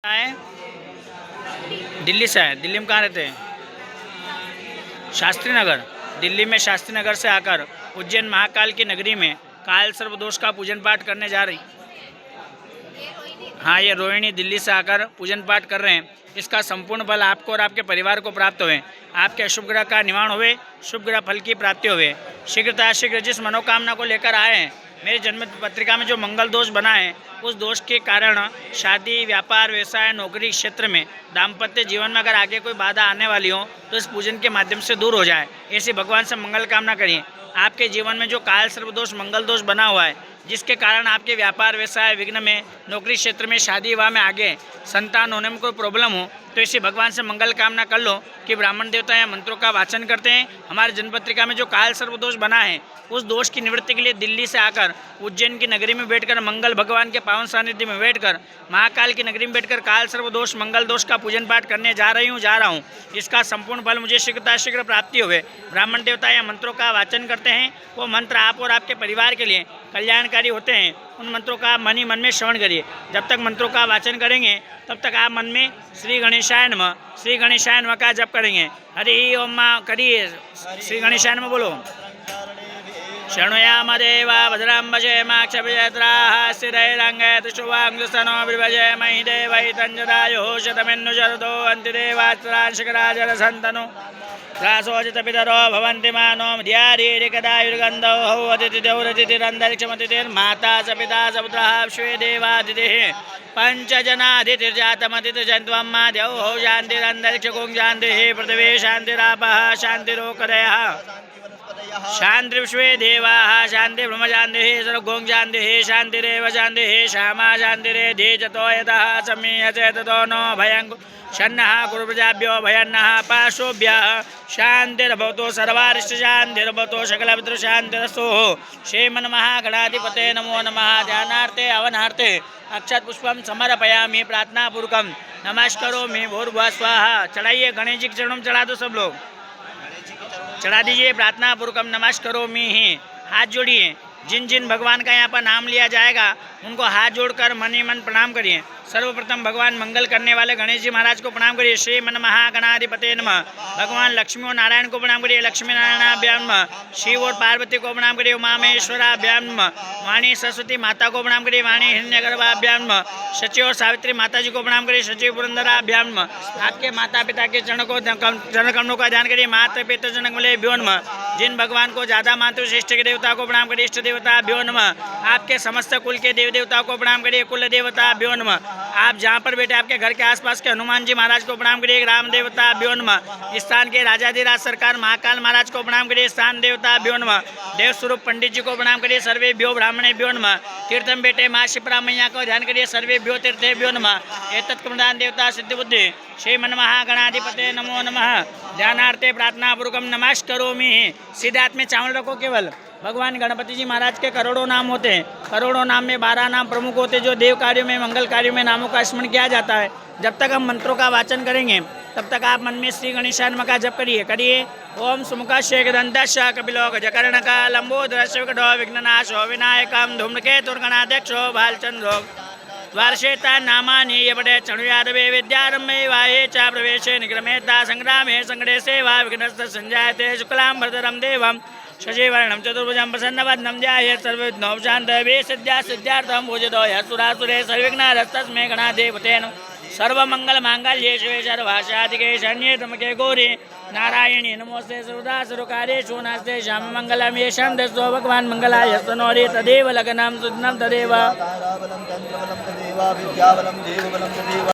आए दिल्ली से आए। दिल्ली में कहाँ रहते हैं? शास्त्री नगर। दिल्ली में शास्त्री नगर से आकर उज्जैन महाकाल की नगरी में काल सर्वदोष का पूजन पाठ करने जा रही। हाँ, ये रोहिणी दिल्ली से आकर पूजन पाठ कर रहे हैं। इसका संपूर्ण फल आपको और आपके परिवार को प्राप्त हुए। आपके अशुभ ग्रह का निवारण हुए, शुभ ग्रह फल की प्राप्ति हुए। शीघ्र जिस मनोकामना को लेकर आए हैं, मेरी जन्म पत्रिका में जो मंगल दोष बना है, उस दोष के कारण शादी, व्यापार, व्यवसाय, नौकरी क्षेत्र में, दाम्पत्य जीवन में अगर आगे कोई बाधा आने वाली हो तो इस पूजन के माध्यम से दूर हो जाए। ऐसी भगवान से मंगल कामना करिए। आपके जीवन में जो काल सर्वदोष, मंगल दोष बना हुआ है, जिसके कारण आपके व्यापार, व्यवसाय, विघ्न में, नौकरी क्षेत्र में, शादी विवाह में, आगे संतान होने में कोई प्रॉब्लम हो, तो इसी भगवान से मंगल कामना कर लो कि ब्राह्मण देवता या मंत्रों का वाचन करते हैं। हमारे जन्मपत्रिका में जो काल सर्वदोष बना है, उस दोष की निवृत्ति के लिए दिल्ली से आकर उज्जैन की नगरी में बैठकर, मंगल भगवान के पावन सानिध्य में बैठकर, महाकाल की नगरी में बैठकर काल सर्वदोष, मंगल दोष का पूजन पाठ करने जा रहा हूँ। इसका संपूर्ण फल मुझे शीघ्र प्राप्ति हुए। ब्राह्मण देवता या मंत्रों का वाचन करते हैं, वो मंत्र आप और आपके परिवार के लिए कल्याणकारी होते हैं। उन मंत्रों का मन ही मन में श्रवण करिए। जब तक मंत्रों का वाचन करेंगे तब तक आप मन में श्री गणेशाय नमः का जप करेंगे। हरि ओम माँ करिए, श्री गणेशाय नमः बोलो। शृणुयामदेवा भद्राम्बजेमाक्षभिजत्राः स्थिरैरङ्गैतुशुवाङ्गुस्तनो विभजय महि देवै तञ्जदायुः शतमिन्नुशरदो अन्तिदेवात्रांशिकराजरसन्तनु रासोजितपितरो भवन्ति मानो ध्यारीरिकदायुर्गन्धौ अतिथिदौरतिथिरन्तरिक्षमतिथिर्माता स पिता स पुत्रः श्वे देवातिथिः पञ्चजनातिथिर्जातमतिथिर्जन्त्वम्माद्यौ शान्तिरन्तरिक्षगुं शान्तिः पृथिवी शान्तिरापः शान्तिरोकदयः शान्तिर्विश्वे देवाः शान्ति ब्रह्म शान्तिः सर्वगों शान्तिः शान्तिरेव शान्तिः श्यामा शान्तिरेधि चतो यतः समीयसे ततो नो भयं शन्नः कुरु प्रजाभ्यो भयन्नः पार्श्वभ्यः शान्तिर्भवतु सर्वारिष्टशान्तिर्भवतु सकलपितृशान्तिरस्तु। श्रीमन्महागणाधिपते नमो नमः। ध्यानार्थे अवनार्थे अक्षत पुष्पम समर्पयामि प्रार्थनापूर्वकं नमस्करोमि भूर्भुवः स्वाहा। चढ़ाइए, गणेश जी के चरणों में चढ़ा दो, सब लोग चढ़ा दीजिए। प्रार्थना पूर्वकम नमस्करोमि ही। हाथ जोड़िए। जिन जिन भगवान का यहाँ पर नाम लिया जाएगा उनको हाथ जोड़कर मन ही मन प्रणाम करिए। सर्वप्रथम भगवान मंगल करने वाले गणेश जी महाराज को प्रणाम करिए। श्री मन महागणाधिपते नमः। भगवान लक्ष्मी और नारायण को प्रणाम करिए। लक्ष्मी नारायणाभ्याम नमः। शिव और पार्वती को प्रणाम करिए। उमा महेश्वराभ्याम नमः। वाणी सरस्वती माता को प्रणाम करिए। वाणी हिरण्यगर्भाभ्याम नमः। शची और सावित्री माता जी को प्रणाम करिए। शची पुरंदराभ्याम नमः। आपके माता पिता के चरण कमलों का ध्यान करिए। माता पिता जनकमलेभ्यो नमः। जिन भगवान को ज्यादा मानते हो इष्ट के देवता को प्रणाम करिए। इष्ट देवताभ्यो नमः। आपके समस्त कुल के देव देवताओं को प्रणाम करिए। कुल देवताभ्यो नमः। आप जहाँ पर बैठे आपके घर के आसपास के हनुमान जी महाराज को प्रणाम करिए। राम देवताभ्यो नमः। स्थान के राजाधिराज सरकार महाकाल महाराज को प्रणाम करिए। स्थान देवताभ्यो नमः। देव स्वरूप पंडित जी को प्रणाम करिए। सर्वेभ्यो ब्राह्मणेभ्यो नमः। तीर्थम बेटे माँ शिप्रा मैया को ध्यान करिए। सर्वेभ्यो तीर्थेभ्यो नमः। एतत्प्रदान देवता सिद्धि बुद्धि श्री मन महागणाधिपते नमो नमः। ध्यानार्थे प्रार्थना पूर्वकम नमस्करोमि। सीधे हाथ में चावल रखो। केवल भगवान गणपति जी महाराज के करोड़ों नाम होते हैं। करोड़ों नाम में 12 नाम प्रमुख होते हैं, जो देव कार्यों में, मंगल कार्यों में नामों का स्मरण किया जाता है। जब तक हम मंत्रों का वाचन करेंगे तब तक आप मन में श्री गणेशाय नमः का जप करिए। ओम सुमुखश्चेकदन्तश्च कपिलो गजकर्णकः लंबोदरश्च विकटो विघ्ननाशो विनायकं धूम्रकेतुर्गणाध्यक्षो भालचन्द्रो द्वारशेता नामानि यपटे चणुयादवे विद्यारम्भे वाये च प्रवेशे निग्रमेता संग्रामे संकटे सेवा विघ्नस्य संजायते शुक्लांबरधरं देवं शशिवर्णं चतुर्भुजं प्रसन्नवदनं ध्यायेत् सर्वविघ्नोपशान्तये सिद्ध्यार्थं पूजितो यः सुरासुरे सर्वविघ्नहरस्तस्मै गणाधिपते नमः। सर्वमङ्गलमाङ्गल्ये शिवे सर्वासाधिके शरण्ये त्र्यम्बके गौरी नारायणी नमोस्ते सर्वदा सर्वकार्येषु नास्ते श्याममङ्गलं येषां दशो भगवान् मंगलाय स्तनोरि तदेव लग्नं सुदिनं तदेव